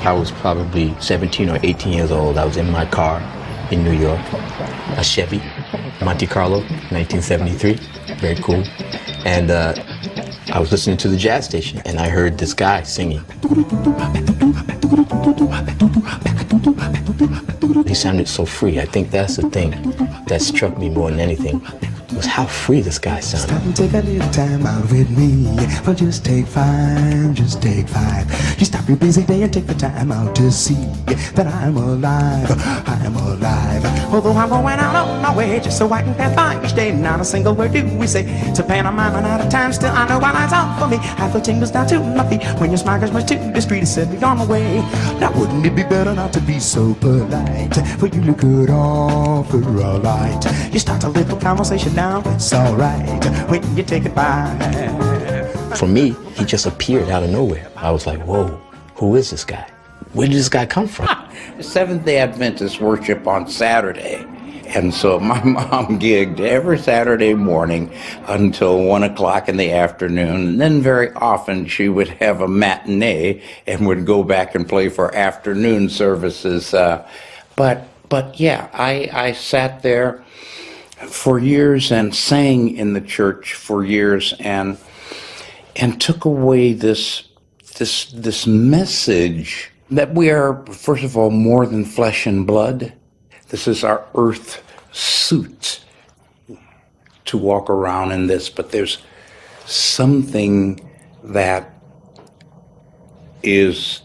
I was probably 17 or 18 years old. I was in my car in New York, a Chevy, Monte Carlo, 1973, very cool. And I was listening to the jazz station, and I heard this guy singing. He sounded so free. I think that's the thing that struck me more than anything, was how free this guy sounded. Stop and take a little time out with me. Well, just take five, just take five. You stop your busy day and take the time out to see that I'm alive, I'm alive. Although I'm going out on my way just so I can pass by each day. Not a single word do we say to pantomime and out of time. Still I know my life's out for me. Half the tingles down to my feet when your smile goes much too discreet to set me on my way. Now wouldn't it be better not to be so polite? For you look good all for a light. You start a little conversation now. It's alright when you take it by. For me, he just appeared out of nowhere. I was like, whoa, who is this guy? Where did this guy come from? Seventh-day Adventist worship on Saturday. And so my mom gigged every Saturday morning until 1 o'clock in the afternoon. And then very often she would have a matinee and would go back and play for afternoon services. But yeah, I sat there for years and sang in the church for years and took away this message that we are, first of all, more than flesh and blood. This is our earth suit to walk around in this, but there's something that is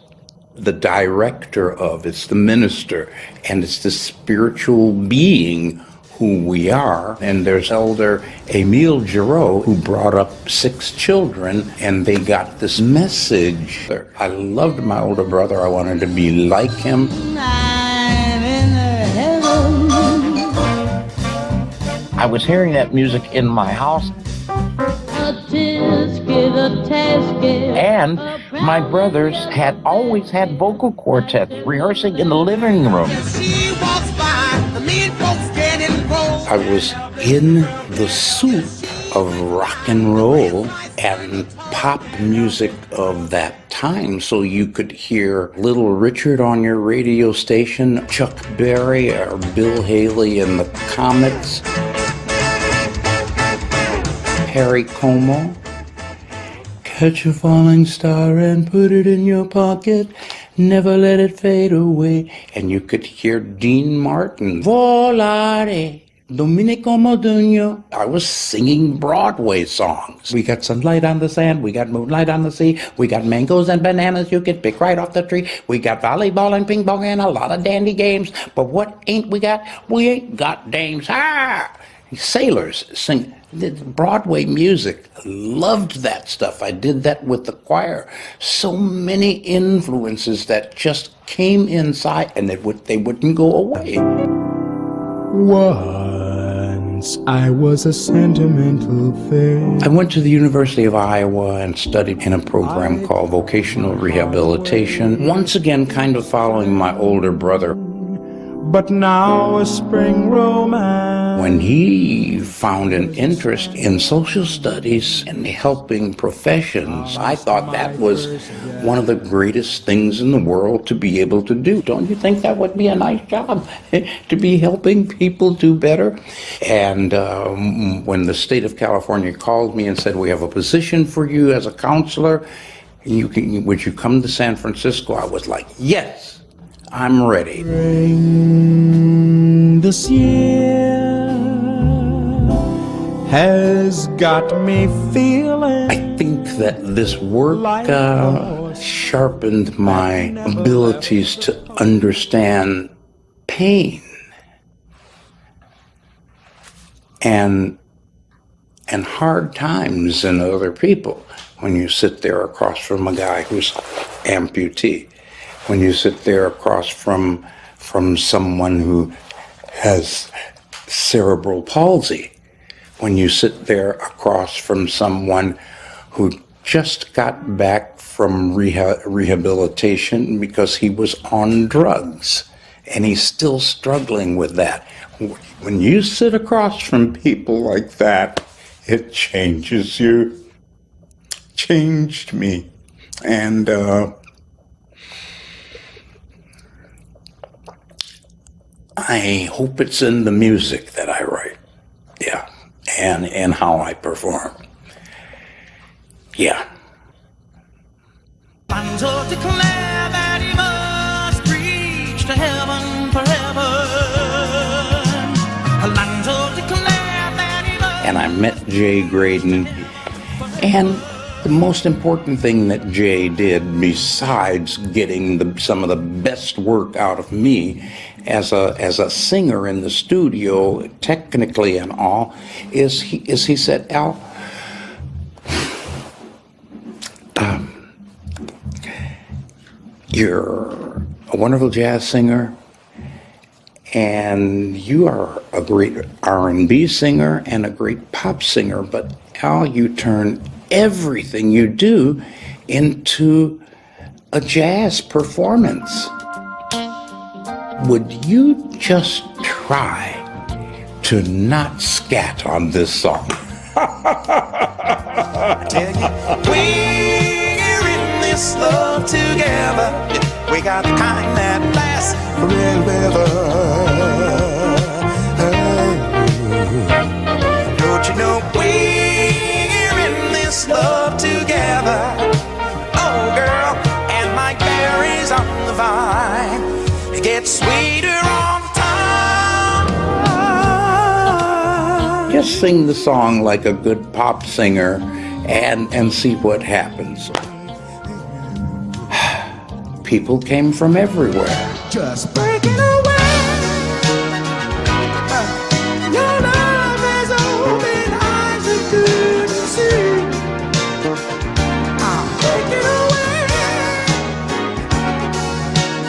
the director of, it's the minister, and it's the spiritual being who we are. And there's Elder Emile Jarreau, who brought up 6 children, and they got this message. I loved my older brother. I wanted to be like him. I was hearing that music in my house. And my brothers had always had vocal quartets rehearsing in the living room. I was in the soup of rock and roll and pop music of that time. So you could hear Little Richard on your radio station, Chuck Berry or Bill Haley and the Comets, Harry Como, catch a falling star and put it in your pocket, never let it fade away. And you could hear Dean Martin, Volare, Domenico Modugno. I was singing Broadway songs. We got sunlight on the sand, we got moonlight on the sea, we got mangoes and bananas you can pick right off the tree, we got volleyball and ping pong and a lot of dandy games. But what ain't we got? We ain't got dames. Ah! Sailors sing Broadway music. Loved that stuff. I did that with the choir. So many influences that just came inside and they wouldn't go away. Once I was a sentimental thing. I went to the University of Iowa and studied in a program called vocational rehabilitation. Once again, kind of following my older brother. But now a spring romance. When he found an interest in social studies and helping professions, I thought that was one of the greatest things in the world to be able to do. Don't you think that would be a nice job, to be helping people do better? And when the state of California called me and said, we have a position for you as a counselor, would you come to San Francisco? I was like, yes. I'm ready. Spring this year has got me feeling. I think that this work sharpened my abilities to understand pain and hard times in other people. When you sit there across from a guy who's amputee, when you sit there across from someone who has cerebral palsy, when you sit there across from someone who just got back from rehabilitation because he was on drugs and he's still struggling with that. When you sit across from people like that, it changes you. Changed me. And I hope it's in the music that I write. Yeah. And how I perform. Yeah. Angels declare that he must reach to heaven forever. Angels declare that he must. And I met Jay Graydon, and the most important thing that Jay did, besides getting some of the best work out of me as a singer in the studio, technically and all, is he said, Al, you're a wonderful jazz singer, and you are a great R&B singer and a great pop singer, but Al, you turn everything you do into a jazz performance. Would you just try to not scat on this song? I tell you, we're in this love together. We got the kind that lasts Forever. Don't you know we're in this love together? Oh, girl, and like berries on the vine, it gets sweeter all the time. Just sing the song like a good pop singer and see what happens. People came from everywhere. Just breaking away. Your love has opened eyes that couldn't see. I'm breaking away.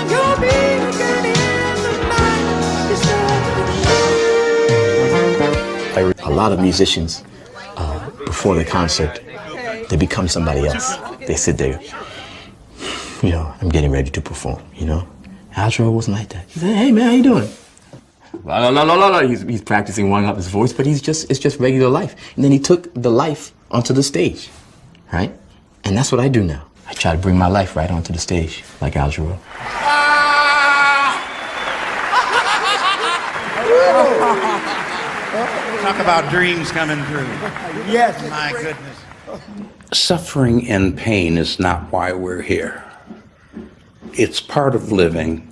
Your beacon in the night is A lot of musicians, before the concert, they become somebody else. They sit there, you know, I'm getting ready to perform, you know. Jarreau wasn't like that. He said, hey man, how you doing? La, la, la, la, la. He's practicing warming up his voice, but it's just regular life. And then he took the life onto the stage, right? And that's what I do now. I try to bring my life right onto the stage, like Jarreau. Talk about dreams coming true. Yes. My goodness. Suffering and pain is not why we're here. It's part of living,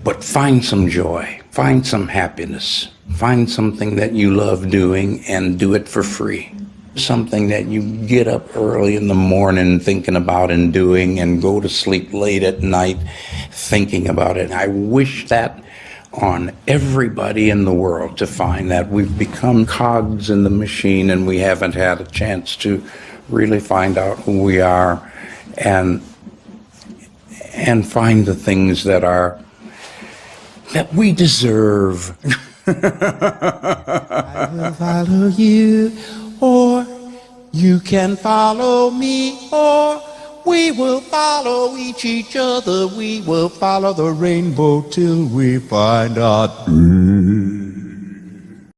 but find some joy, find some happiness, find something that you love doing and do it for free. Something that you get up early in the morning thinking about and doing and go to sleep late at night thinking about it. I wish that on everybody in the world, to find that we've become cogs in the machine and we haven't had a chance to really find out who we are and find the things that we deserve. I will follow you, or you can follow me, or we will follow each other. We will follow the rainbow till we find our